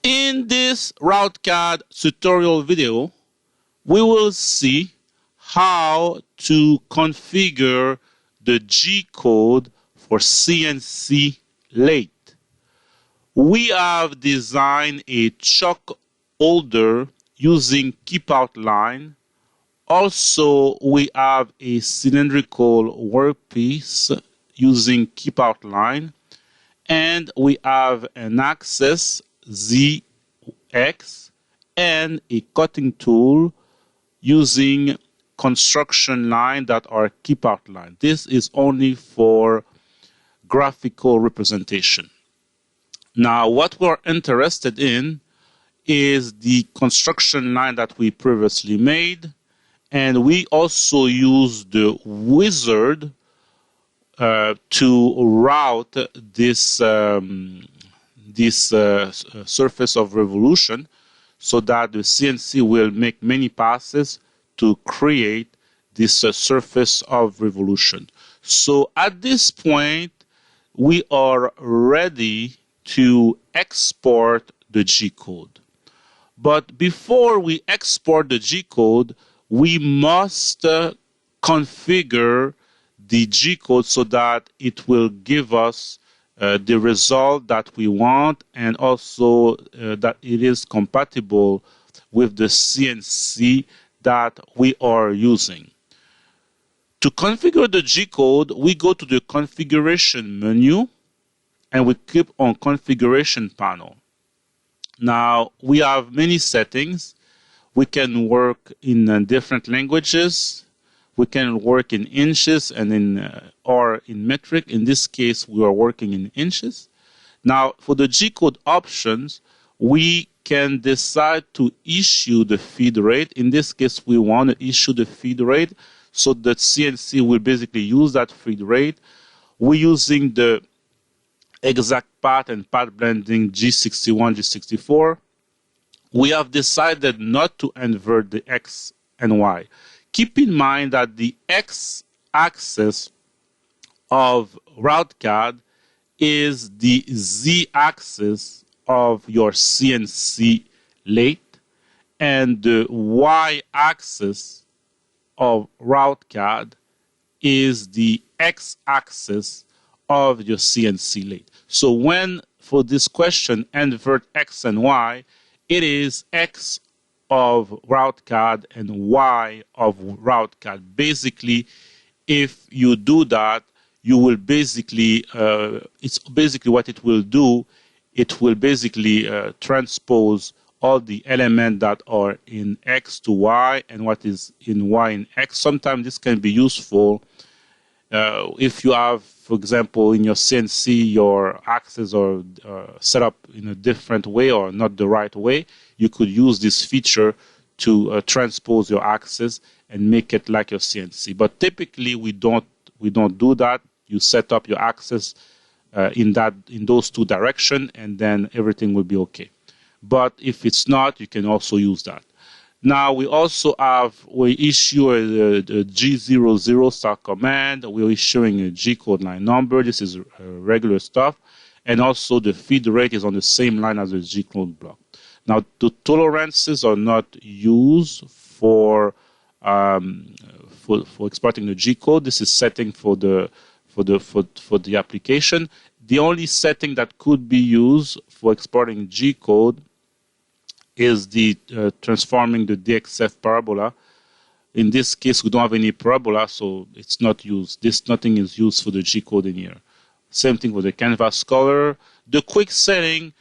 In this RouteCAD tutorial video, we will see how to configure the G code for CNC lathe. We have designed a chuck holder using keep out line. Also, we have a cylindrical workpiece using keep out line. And we have an axis ZX and a cutting tool using construction line that are keep out line. This is only for graphical representation. Now, what we're interested in is the construction line that we previously made, and we also use the wizard to route this surface of revolution so that the CNC will make many passes to create this surface of revolution. So at this point, we are ready to export the G code. But before we export the G code, we must configure the G code so that it will give us the result that we want, and also that it is compatible with the CNC that we are using. To configure the G code, we go to the configuration menu and we click on configuration panel. Now, we have many settings. We can work in different languages. We can work in inches and or in metric. In this case, we are working in inches. Now, for the G code options, we can decide to issue the feed rate. In this case, we want to issue the feed rate, so the CNC will basically use that feed rate. We're using the exact path and path blending G61, G64. We have decided not to invert the X and Y. Keep in mind that the X-axis of RouteCAD is the Z-axis of your CNC lathe, and the Y-axis of RouteCAD is the X-axis of your CNC lathe. So when, for this question, invert X and Y, it is X of RouteCAD and Y of RouteCAD. Basically, if you do that, you will basically, it's basically what it will do. It will basically transpose all the elements that are in X to Y and what is in Y in X. Sometimes this can be useful if you have, for example, in your CNC, your axes are set up in a different way or not the right way. You could use this feature to transpose your axis and make it like your CNC. But typically, we don't do that. You set up your axis in those two directions, and then everything will be okay. But if it's not, you can also use that. Now we also we issue a G00 start command. We're issuing a G code line number. This is regular stuff. And also the feed rate is on the same line as the G code block. Now the tolerances are not used for exporting the G code. This is setting for the application. The only setting that could be used for exporting G code is the transforming the DXF parabola. In this case, we don't have any parabola, so it's not used. Nothing is used for the G code in here. Same thing with the canvas color. The quick setting,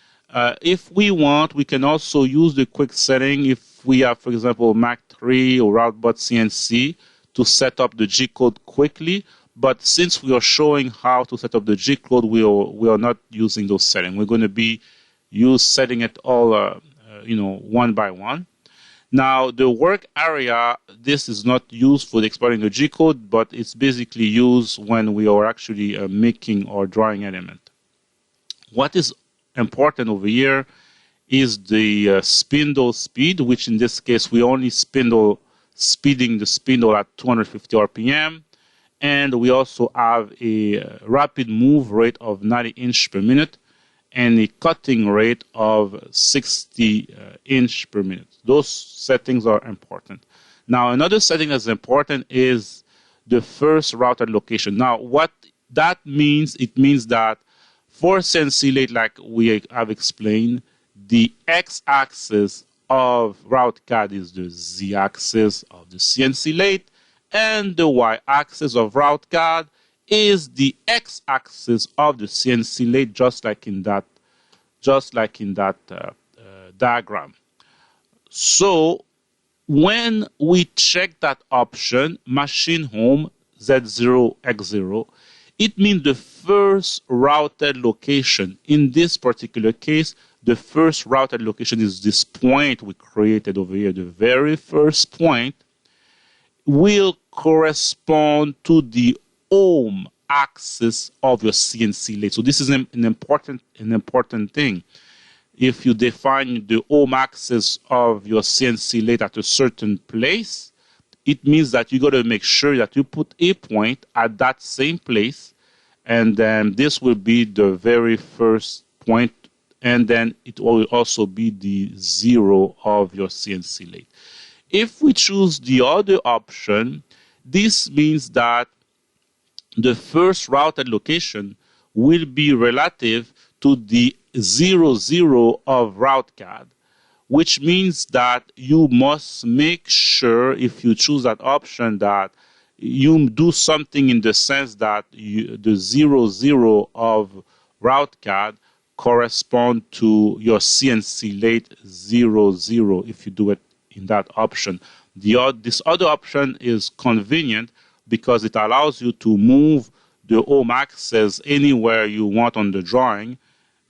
if we want, we can also use the quick setting if we have, for example, Mac 3 or RouteBot CNC to set up the G code quickly. But since we are showing how to set up the G code, we are not using those settings. We're going to be setting it all one by one. Now, the work area, this is not used for exporting the G code, but it's basically used when we are actually making or drawing element. What is important over here is the spindle speed, which in this case, we only speeding the spindle at 250 RPM. And we also have a rapid move rate of 90 inches per minute. and a cutting rate of 60 inch per minute. Those settings are important. Now, another setting that's important is the first routed location. Now, what that means, it means that for CNC lathe, like we have explained, the x-axis of RouteCAD is the z-axis of the CNC lathe, and the y-axis of RouteCAD is the x-axis of the CNC lathe, just like in that diagram. So when we check that option, machine home Z0X0, it means the first routed location. In this particular case, the first routed location is this point we created over here. The very first point will correspond to the home axis of your CNC lathe. So this is an important thing. If you define the home axis of your CNC lathe at a certain place, it means that you got to make sure that you put a point at that same place, and then this will be the very first point, and then it will also be the zero of your CNC lathe. If we choose the other option, this means that the first routed location will be relative to the 00 of RouteCAD, which means that you must make sure, if you choose that option, that you do something in the sense that the 00 of RouteCAD correspond to your CNC lathe 00 if you do it in that option. This other option is convenient because it allows you to move the home axis anywhere you want on the drawing.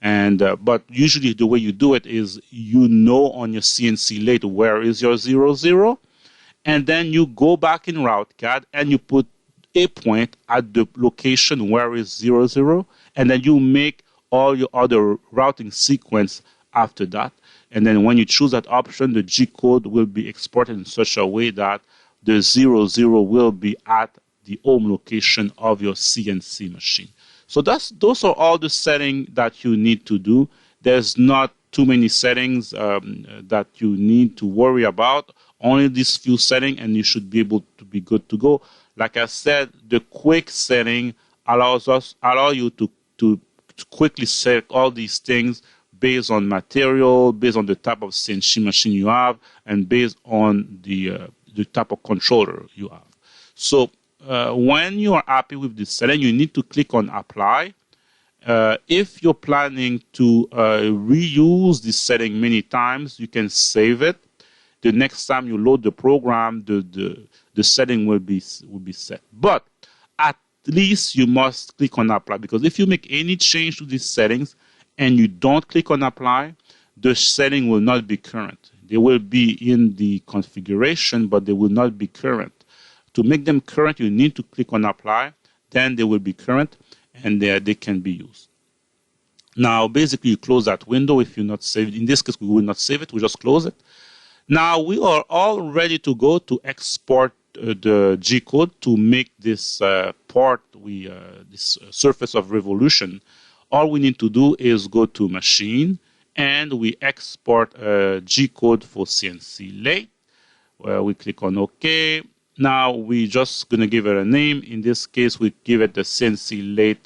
And but usually the way you do it is on your CNC lathe where is your 00, and then you go back in RouteCAD and you put a point at the location where is 00, and then you make all your other routing sequence after that. And then when you choose that option, the G code will be exported in such a way that the 00 will be at the home location of your CNC machine. So those are all the settings that you need to do. There's not too many settings that you need to worry about. Only these few settings, and you should be able to be good to go. Like I said, the quick setting allow you to quickly set all these things based on material, based on the type of CNC machine you have, and based on the type of controller you have. So when you are happy with this setting, you need to click on Apply. If you're planning to reuse this setting many times, you can save it. The next time you load the program, the setting will be set. But at least you must click on Apply, because if you make any change to these settings and you don't click on Apply, the setting will not be current. They will be in the configuration, but they will not be current. To make them current, you need to click on Apply. Then they will be current, and they can be used. Now, basically, you close that window if you're not saved. In this case, we will not save it. We just close it. Now, we are all ready to go to export the G code to make this this surface of revolution. All we need to do is go to Machine, and we export G code for CNC lathe. We click on OK. Now we're just going to give it a name. In this case, we give it the CNC lathe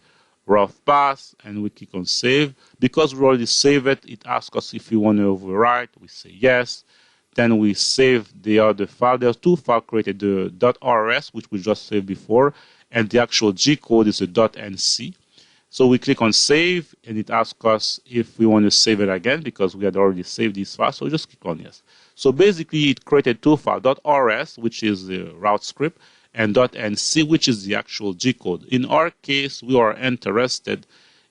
rough pass, and we click on Save. Because we already saved it, it asks us if we want to overwrite. We say yes. Then we save the other file. There's two files created, the .rs, which we just saved before, and the actual G code is a .nc. So we click on Save, and it asks us if we want to save it again, because we had already saved this file. So we just click on Yes. So basically, it created two files, .rs, which is the route script, and .nc, which is the actual G code. In our case, we are interested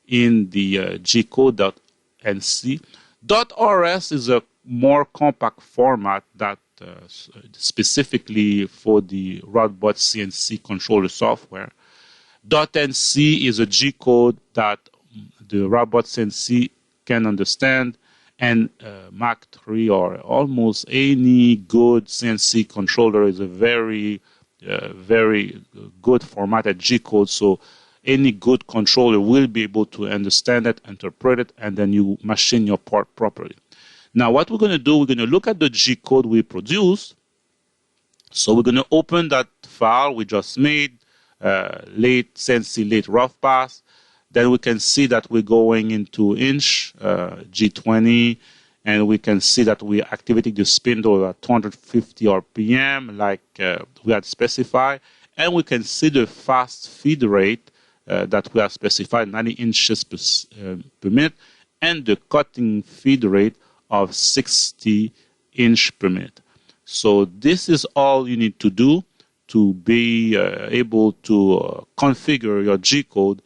in the G code.nc. .rs is a more compact format that specifically for the RoutBot CNC controller software. .nc is a G code that the RoutBot CNC can understand, and Mach 3 or almost any good CNC controller is a very good formatted G code. So any good controller will be able to understand it, interpret it, and then you machine your part properly. Now, what we're going to do, we're going to look at the G code we produced. So we're going to open that file we just made, CNC lathe rough pass. Then we can see that we're going into inch, G20, and we can see that we're activating the spindle at 250 RPM like we had specified. And we can see the fast feed rate that we have specified, 90 inches per minute, and the cutting feed rate of 60 inches per minute. So this is all you need to do to be able to configure your G code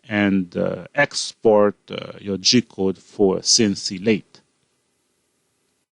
and export your G code for CNC lathe.